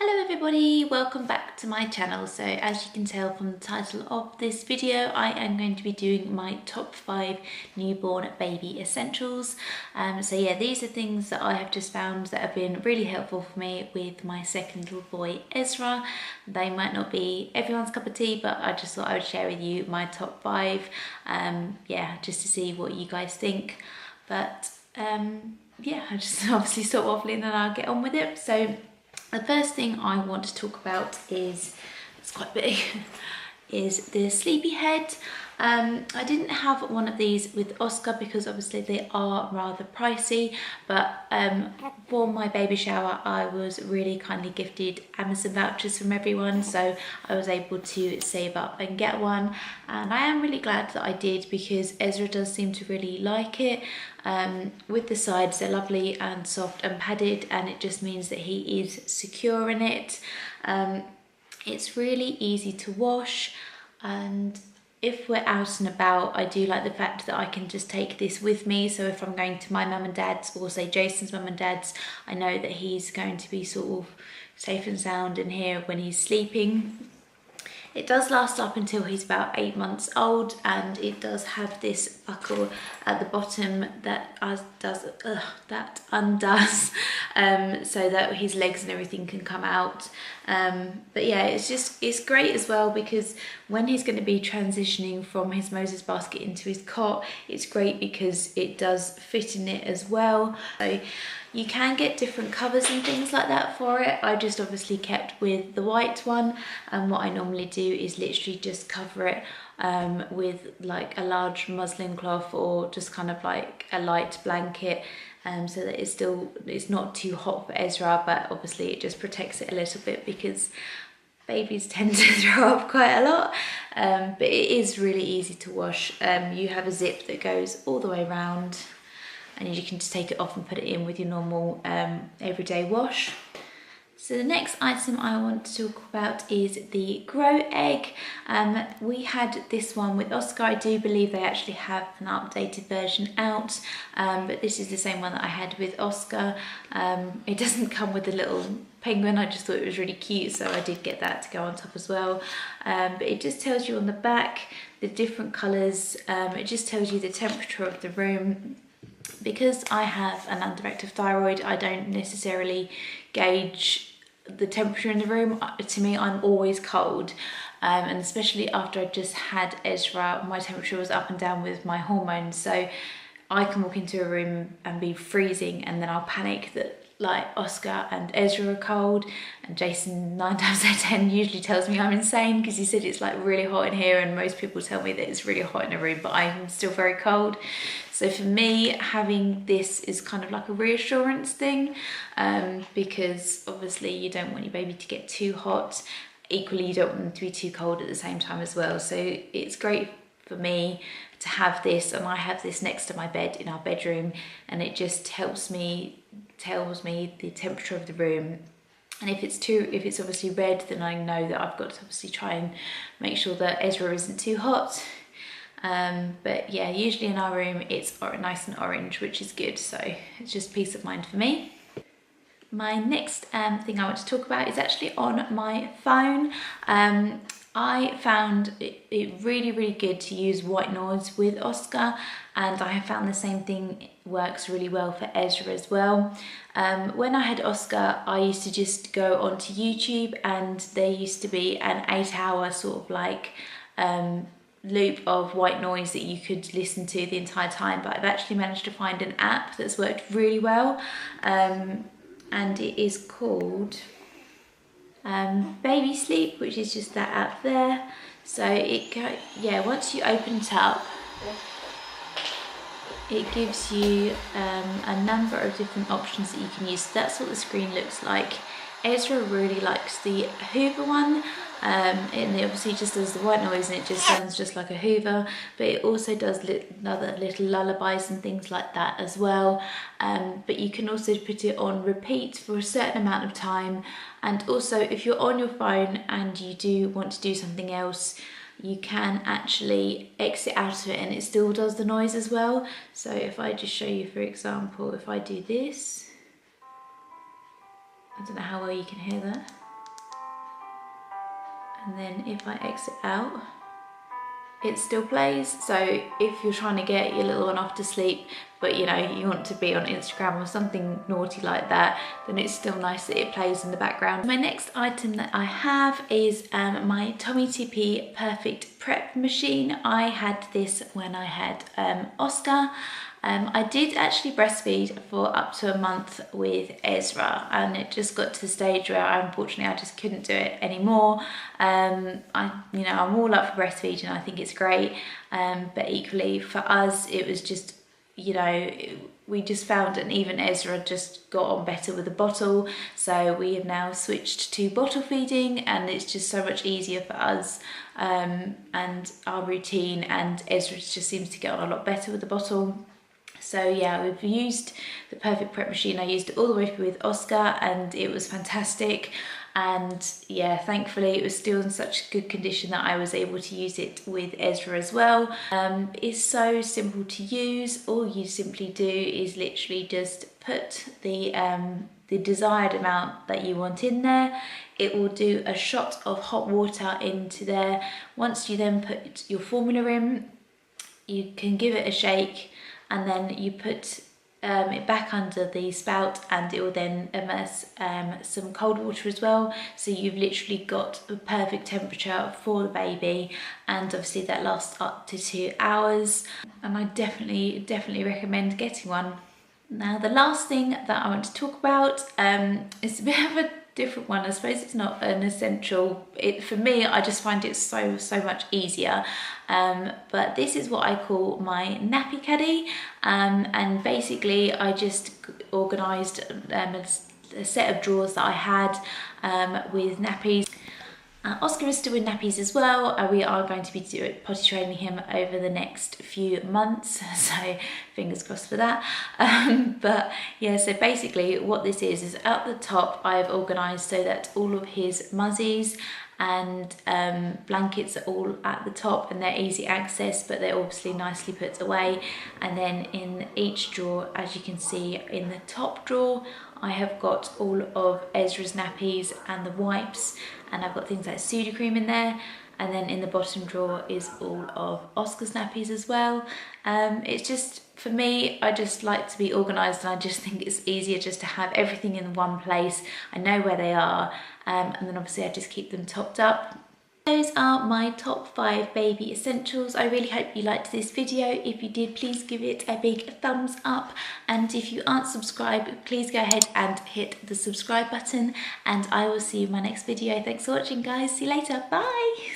Hello everybody, welcome back to my channel. So as you can tell from the title of this video, I am going to be doing my top 5 newborn baby essentials. So yeah, these are things that I have just found that have been really helpful for me with my second little boy Ezra. They might not be everyone's cup of tea, but I just thought I would share with you my top 5, yeah, just to see what you guys think. But yeah, I just obviously stop waffling and I'll get on with it. So the first thing I want to talk about is, it's quite big, is the Sleepyhead. I didn't have one of these with Oscar because obviously they are rather pricey, but for my baby shower I was really kindly gifted Amazon vouchers from everyone, so I was able to save up and get one, and I am really glad that I did because Ezra does seem to really like it. With the sides, they're lovely and soft and padded, and it just means that he is secure in it. It's really easy to wash, and if we're out and about, I do like the fact that I can just take this with me. So if I'm going to my mum and dad's, or say Jason's mum and dad's, I know that he's going to be sort of safe and sound in here when he's sleeping. It does last up until he's about 8 months old, and it does have this buckle at the bottom that undoes so that his legs and everything can come out. But yeah, it's great as well because when he's going to be transitioning from his Moses basket into his cot, it's great because it does fit in it as well. So you can get different covers and things like that for it. I just obviously kept with the white one, and what I normally do is literally just cover it with like a large muslin cloth or just kind of like a light blanket, so that it's not too hot for Ezra, but obviously it just protects it a little bit because babies tend to throw up quite a lot, but it is really easy to wash. You have a zip that goes all the way around, and you can just take it off and put it in with your normal everyday wash. So the next item I want to talk about is the Grow Egg. We had this one with Oscar. I do believe they actually have an updated version out, but this is the same one that I had with Oscar. It doesn't come with a little penguin. I just thought it was really cute, so I did get that to go on top as well. But it just tells you on the back the different colours. It just tells you the temperature of the room. Because I have an underactive thyroid, I don't necessarily gauge the temperature in the room. To me, I'm always cold, and especially after I just had Ezra, my temperature was up and down with my hormones, so I can walk into a room and be freezing, and then I'll panic that like Oscar and Ezra are cold, and Jason 9 times out of 10 usually tells me I'm insane because he said it's like really hot in here, and most people tell me that it's really hot in a room, but I'm still very cold. So for me, having this is kind of like a reassurance thing, because obviously you don't want your baby to get too hot. Equally, you don't want them to be too cold at the same time as well. So it's great for me to have this, and I have this next to my bed in our bedroom, and it just tells me the temperature of the room. And if it's obviously red, then I know that I've got to obviously try and make sure that Ezra isn't too hot. But yeah, usually in our room it's nice and orange, which is good, so it's just peace of mind for me. My next thing I want to talk about is actually on my phone. I found it really, really good to use white noise with Oscar, and I have found the same thing works really well for Ezra as well. When I had Oscar, I used to just go onto YouTube, and there used to be an 8-hour sort of like loop of white noise that you could listen to the entire time, but I've actually managed to find an app that's worked really well, and it is called Baby Sleep, which is just that app there. So once you open it up, it gives you a number of different options that you can use. So that's what the screen looks like. Ezra really likes the Hoover one, and it obviously just does the white noise, and it just sounds just like a Hoover, but it also does other little lullabies and things like that as well. But you can also put it on repeat for a certain amount of time, and also if you're on your phone and you do want to do something else, you can actually exit out of it and it still does the noise as well. So if I just show you, for example, if I do this, I don't know how well you can hear that. And then if I exit out, it still plays. So if you're trying to get your little one off to sleep, but you know, you want to be on Instagram or something naughty like that, then it's still nice that it plays in the background. My next item that I have is my Tummy Tippy Perfect Prep machine. I had this when I had Oscar. I did actually breastfeed for up to a month with Ezra, and it just got to the stage where unfortunately I just couldn't do it anymore. I'm all up for breastfeeding. I think it's great, but equally for us, it was just, you know, we just found, and even Ezra just got on better with the bottle. So we have now switched to bottle feeding, and it's just so much easier for us and our routine. And Ezra just seems to get on a lot better with the bottle. So yeah, we've used the Perfect Prep machine. I used it all the way through with Oscar, and it was fantastic. And yeah, thankfully it was still in such good condition that I was able to use it with Ezra as well. It's so simple to use. All you simply do is literally just put the desired amount that you want in there. It will do a shot of hot water into there. Once you then put your formula in, you can give it a shake, and then you put it back under the spout, and it will then immerse some cold water as well. So you've literally got a perfect temperature for the baby, and obviously that lasts up to 2 hours. And I definitely recommend getting one. Now the last thing that I want to talk about is a bit of a different one. I suppose it's not an essential. For me, I just find it so much easier. But this is what I call my Nappy Caddy, and basically I just organised a set of drawers that I had with nappies. Oscar is still in nappies as well. We are going to be potty training him over the next few months, so fingers crossed for that. But yeah, so basically what this is at the top I've organised so that all of his muzzies and blankets are all at the top, and they're easy access, but they're obviously nicely put away. And then in each drawer, as you can see, in the top drawer I have got all of Ezra's nappies and the wipes, and I've got things like Sudocrem in there. And then in the bottom drawer is all of Oscar's nappies as well. It's just, for me, I just like to be organised, and I just think it's easier just to have everything in one place. I know where they are, and then obviously I just keep them topped up. Those are my top 5 baby essentials. I really hope you liked this video. If you did, please give it a big thumbs up. And if you aren't subscribed, please go ahead and hit the subscribe button. And I will see you in my next video. Thanks for watching, guys. See you later. Bye.